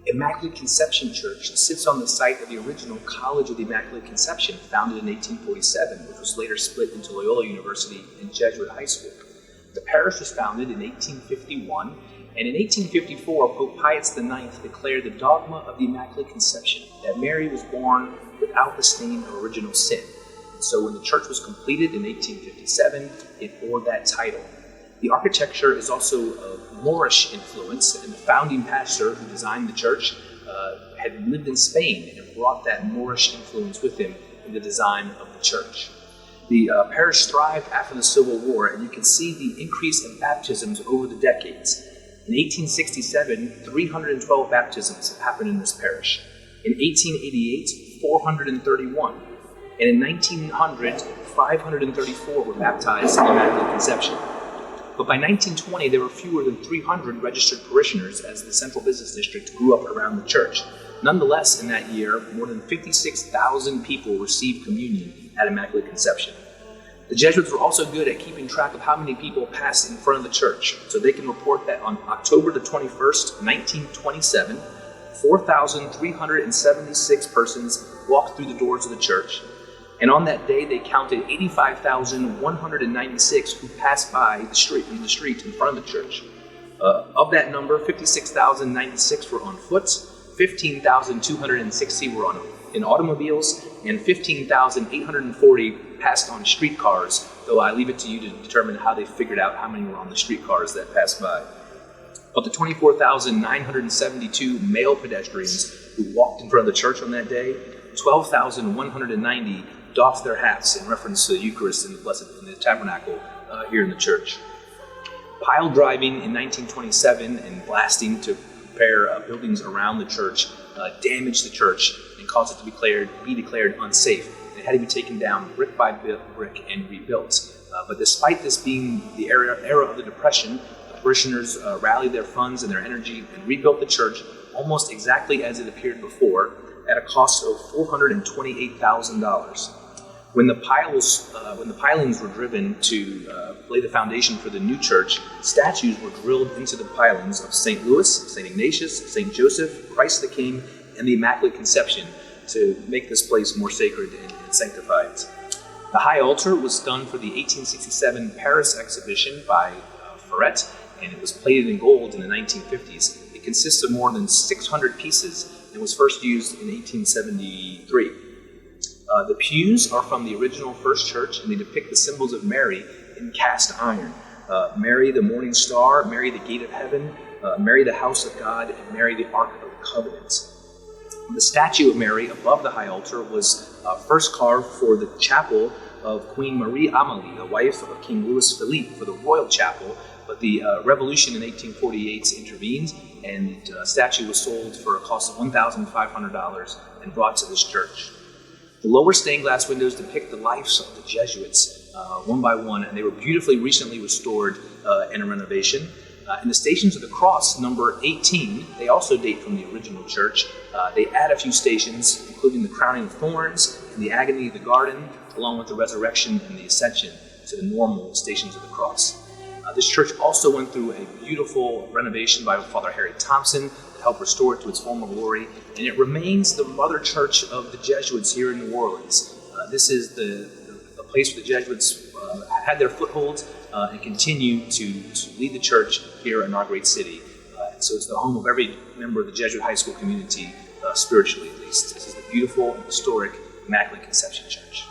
Immaculate Conception Church sits on the site of the original College of the Immaculate Conception, founded in 1847, which was later split into Loyola University and Jesuit High School. The parish was founded in 1851, and in 1854, Pope Pius IX declared the dogma of the Immaculate Conception, that Mary was born without the stain of original sin. And so when the church was completed in 1857, it bore that title. The architecture is also of Moorish influence, and the founding pastor who designed the church had lived in Spain and brought that Moorish influence with him in the design of the church. The parish thrived after the Civil War, and you can see the increase in baptisms over the decades. In 1867, 312 baptisms have happened in this parish. In 1888, 431. And in 1900, 534 were baptized in the Immaculate Conception. But by 1920, there were fewer than 300 registered parishioners as the central business district grew up around the church. Nonetheless, in that year, more than 56,000 people received communion at Immaculate Conception. The Jesuits were also good at keeping track of how many people passed in front of the church, so they can report that on October the 21st, 1927, 4,376 persons walked through the doors of the church. And on that day, they counted 85,196 who passed by the street in front of the church. Of that number, 56,096 were on foot, 15,260 were in automobiles, and 15,840 passed on streetcars, though I leave it to you to determine how they figured out how many were on the streetcars that passed by. Of the 24,972 male pedestrians who walked in front of the church on that day, 12,190 doffed their hats in reference to the Eucharist and the Tabernacle here in the church. Pile driving in 1927 and blasting to prepare buildings around the church damaged the church and caused it to be declared unsafe. It had to be taken down brick by brick and rebuilt. But despite this being the era of the Depression, the parishioners rallied their funds and their energy and rebuilt the church almost exactly as it appeared before, at a cost of $428,000. When the pilings were driven to lay the foundation for the new church, statues were drilled into the pilings of St. Louis, St. Ignatius, St. Joseph, Christ the King, and the Immaculate Conception to make this place more sacred and sanctified. The high altar was done for the 1867 Paris exhibition by Ferret, and it was plated in gold in the 1950s. It consists of more than 600 pieces and was first used in 1873. The pews are from the original First Church, and they depict the symbols of Mary in cast iron. Mary, the morning star, Mary, the gate of heaven, Mary, the house of God, and Mary, the Ark of the Covenant. The statue of Mary above the high altar was first carved for the chapel of Queen Marie Amélie, the wife of King Louis Philippe, for the royal chapel, but the revolution in 1848 intervened, and the statue was sold for a cost of $1,500 and brought to this church. The lower stained glass windows depict the lives of the Jesuits, one by one, and they were beautifully recently restored in a renovation. And the Stations of the Cross, number 18, they also date from the original church. They add a few stations, including the crowning of thorns and the agony of the garden, along with the resurrection and the ascension to the normal Stations of the Cross. This church also went through a beautiful renovation by Father Harry Thompson to help restore it to its former glory, and it remains the mother church of the Jesuits here in New Orleans. This is the place where the Jesuits had their foothold and continue to lead the church here in our great city. So it's the home of every member of the Jesuit high school community, spiritually at least. This is the beautiful and historic Immaculate Conception Church.